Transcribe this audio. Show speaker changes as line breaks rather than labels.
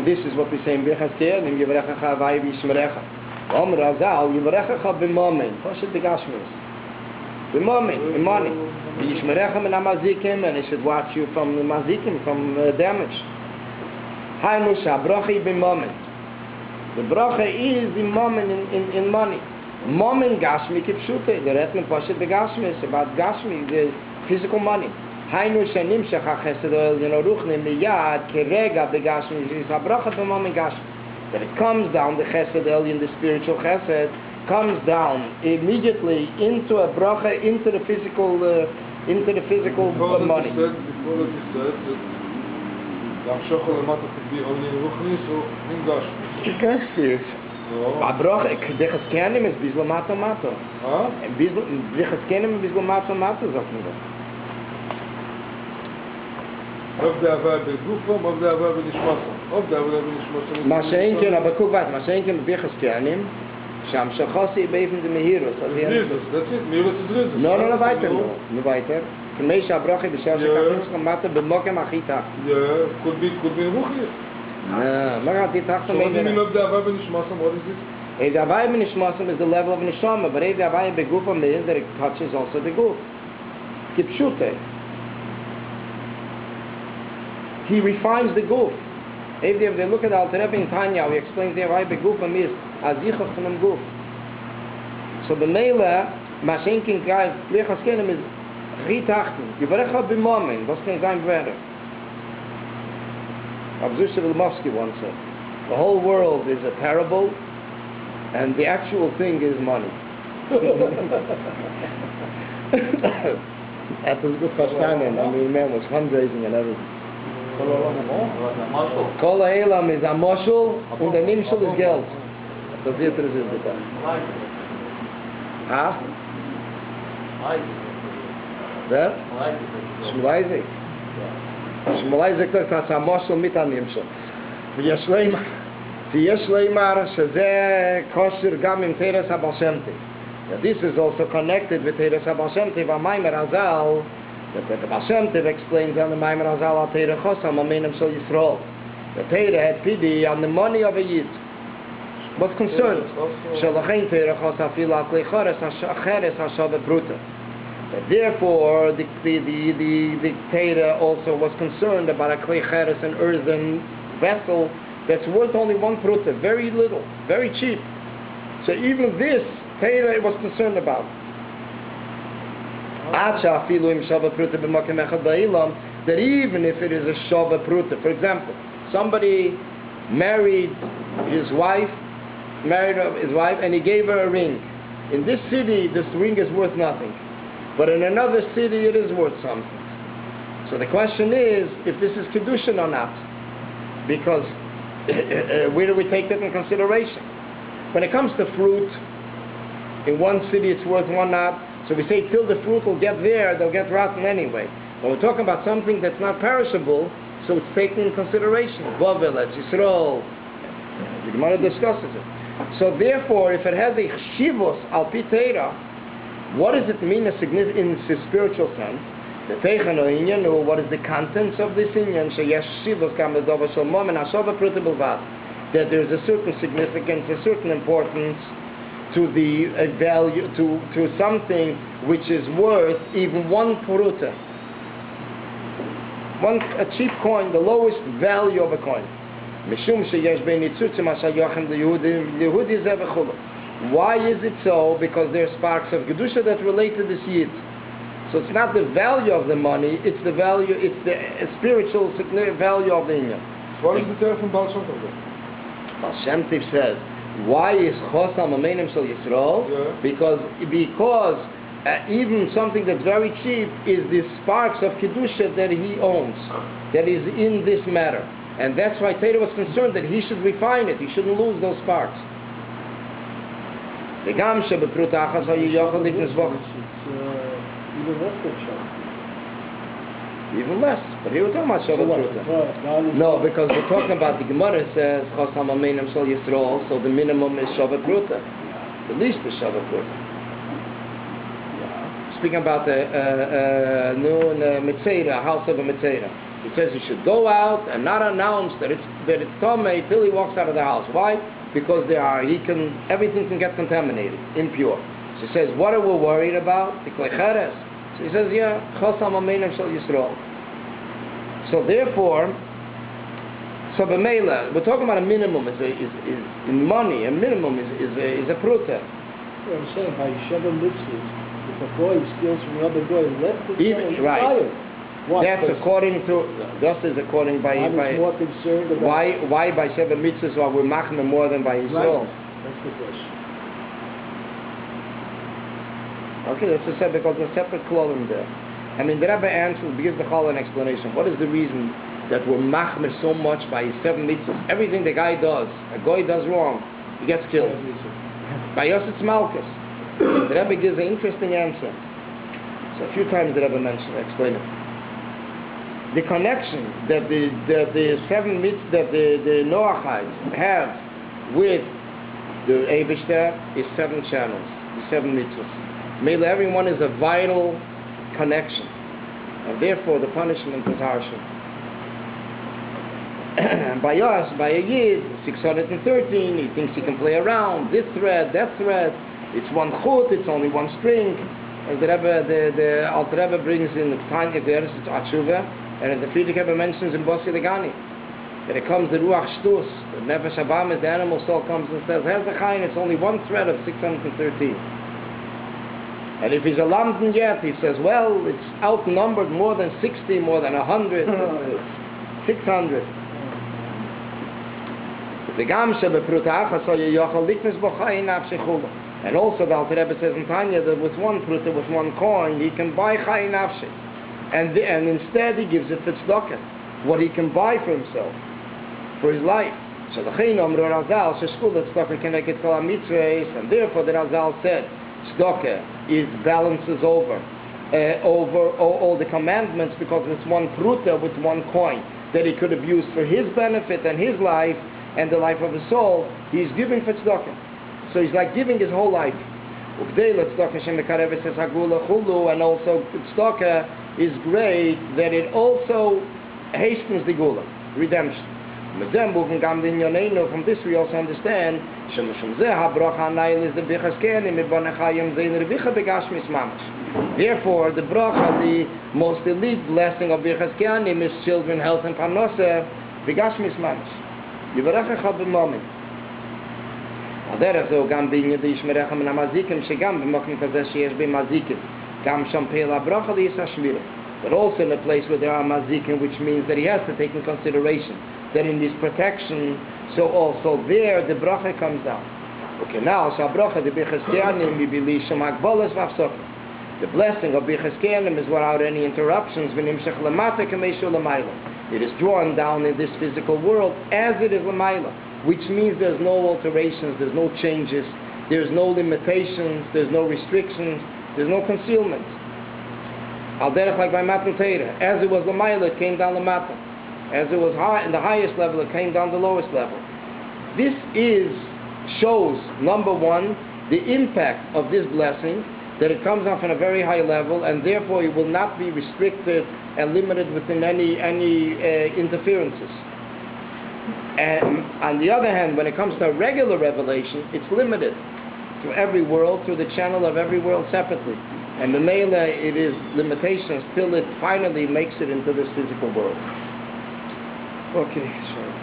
this is what we say in Birchas Kehenim, Yivrechacha Havai V'Yishmerecha. Omer Azal, Yivrechacha b'momen, Poshet B'Gashmis. B'momen, in money. V'Yishmerecha min ha'mazikim, and he should watch you from the mazikim, from damage. Hainu Shabrachi b'momen. The bracha is in moment in money. Moment Gashmi Kipshute, the Retman Poshet B'Gashmi, it's about Gashmi, the physical money. Hainu Shanim Shechach Chesed Elyon Ruchnim Miyad Kerega B'Gashmi, it's a bracha b'moment Gashmi. That it comes down, the Chesed Elyon, the spiritual Chesed, comes down immediately into a bracha, into the physical money.
Before that you said that Gamshachol Lamata could be only in Ruchnis or in Gashmi.
Yes. A bracha, Birchas Kehenim is Bizlo Mato Mato. And Birchas Kehenim is Bizlo Mato Mato, sagt man das.
Of the Avah Begufam, of the Avah Benishmasam. Of the Avah Benishmasam.
מה שאין כן, אבל קוק בת, מה שאין כן בביחס כהנים, שהמשכוסי באיפן זה מהירוס.
That's it, Miros is Rizos.
לא, weiter. כמי שהברוכי בשעה שכתים שלמטה במוקם הכי תחת.
Yeah, could be in Ruchnis.
מה ראיתי תחת
So what do you mean of the Avah Benishmasam? What is it?
If the Avayim Nishmasam is the level of Nishama, but if the Avayim Begufam is that it touches also the Guf. Kipshute. He refines the Guf. If they look at Alter Rebbe in Tanya, he explains the Avayim Begufam is Azichach from the Guf. So the Meila, Mashenkin Gai, Birchas Kehenim is Ritachten. Yivarecha b'momen, was can sein better? Abzusha Vilmovsky once said, the whole world is a parable, and the actual thing is money. That was good verstanden. I mean, man was fundraising and everything. Kol ha'elam is a moshul, und der Nimshul is Geld. Das wird es ist bitte. Ha? Wer? Shmuel Isaac sagt, das ist ein moshul mit a Nimshul. ויש לומר שזה כושר גם עם תרס הבעל שם טוב. This is also connected with תרס הבעל שם טוב. המיימר הזל, that the Baal Shem Tov explains on the Maimer Hazal al Teireh Chosam Amenim Shel Yisrael. The Teireh had pity on the money of a Yid. What's concerned? Shelachein Teireh Chosam Fil al Klei Cheres Hashaveh Pruta. Therefore, the Teireh also was concerned about a Klei Cheres, an earthen vessel that's worth only one pruta, very little, very cheap. So even this, Teireh was concerned about. That even if it is a shava pruta, for example, somebody married his wife, and he gave her a ring. In this city, this ring is worth nothing, but in another city, it is worth something. So the question is, if this is kedushin or not, because where do we take that in consideration? When it comes to fruit, in one city it's worth one knot. So we say till the fruit will get there, they'll get rotten anyway. When we're talking about something that's not perishable, so it's taken in consideration. Bavel, Yisrael, the Gemara discusses it. So therefore, if it has a chivos al pi Teirah, what does it mean in a spiritual sense? The Teichen or Inyan, or what is the contents of this Inyan? Sheyesh chivos kam ledova shel mom and hashava pruta bilvad. That there's a certain significance, a certain importance to the value, to something which is worth even one pruta, a cheap coin, the lowest value of a coin. Mishum sheyesh bein nitzutzim asher yochem liyehudi zeh v'chulu. Why is it so? Because there are sparks of kedusha that relate to this yid. So it's not the value of the money; it's the value, it's the spiritual value of the inyan.
What is the term from Baal Shem Tov?
Baal Shem Tov says, why is Chosam Amenim Shel Yisrael? Because even something that's very cheap is the sparks of Kedusha that he owns, that is in this matter. And that's why Teireh was concerned that he should refine it, he shouldn't lose those sparks. Even less, but here we're talking about Shabbat Pruta. No, because we're talking about the Gemara says Chosam Amenim Shel Yisrael, so the minimum is Shabbat Pruta. The least is Shabbat Pruta. Speaking about the Metzera, house of a Metzera. He says he should go out and not announce that it's Tomei till he walks out of the house. Why? Because everything can get contaminated, impure. So he says, what are we worried about? So he says, yeah, Chosam Ameinam Shel Yisrael. So therefore, b'meila, we're talking about a minimum. Is in money. A minimum is a pruta.
I'm saying by Sheva mitzvahs, if a boy steals from another boy, left it,
even right.
Why?
That's according to. Just as according by.
I'm more concerned about.
Why by Sheva mitzvahs are we machmir more than by Yisrael?
Right. That's the question.
Okay, that's a separate because there's a separate column there. I mean, the Rebbe gives the whole an explanation. What is the reason that we're machmir so much by his 7 mitzvahs? Everything the guy does, a guy does wrong, he gets killed. By us it's malchus. The Rebbe gives an interesting answer. So a few times the Rebbe explained it. The connection that the 7 mitzvahs that the Noachites have with the Eibishter is 7 channels, the 7 mitzvahs. Maybe everyone is a vital connection, and therefore the punishment is harsher. By us, by a Yid, 613, he thinks he can play around, this thread, that thread, it's one chut, it's only one string. As the Alter Rebbe brings in the Tanya there, it's Atshuva, and as the Friedrich Rebbe mentions in Bosi Legani, that it comes the Ruach Shtus, the Nefesh Abamis, the animal soul comes and says, here's the Chayin, it's only one thread of 613. And if he's a Lamdan yet, he says, well, it's outnumbered more than 60, more than 100, 600. And also the Alter Rebbe says in Tanya that with one pruta, with one coin, he can buy chayi nafshi. And instead he gives it for tzedakah, what he can buy for himself, for his life. So the Chayin Omru Razal, Sheshkul, that tzedakah can make it kol ha-mitzvahs, and therefore the Razal said, tzedakah balances over all the commandments because it's one pruta with one coin that he could have used for his benefit and his life and the life of his soul. He's giving for tzedakah. So he's like giving his whole life. And also tzedakah is great that it also hastens the gula, redemption. From this we also understand therefore the bracha, the most elite blessing of Birchas Kehanim is children, health and parnasa b'gashmis mamash. Yivarechecha b'momin. הדרך זו גם בעניין ישמרך מן המזיקים שגם במקום כזה שיש במזיקים גם שם פעיל הברכה לישא שמירה. But also in a place where there are mazikim, which means that he has to take in consideration that in his protection, so also there the bracha comes down. Okay, now so bracha the Birchas Kehanim mibilisham agbolas v'afsokim. The blessing of Birchas Kehanim is without any interruptions. V'nimshach lamata k'meishu l'mayla. It is drawn down in this physical world as it is l'mayla, which means there's no alterations, there's no changes, there's no limitations, there's no restrictions, there's no concealment. Al derech like by Matan Torah, as it was l'mayla, it came down l'mata. As it was high in the highest level, it came down the lowest level. This shows, number one, the impact of this blessing, that it comes off on a very high level, and therefore it will not be restricted and limited within any interferences. And on the other hand, when it comes to a regular revelation, it's limited to every world, through the channel of every world separately. And the Mela, it is limitations till it finally makes it into this physical world. Okay, sorry.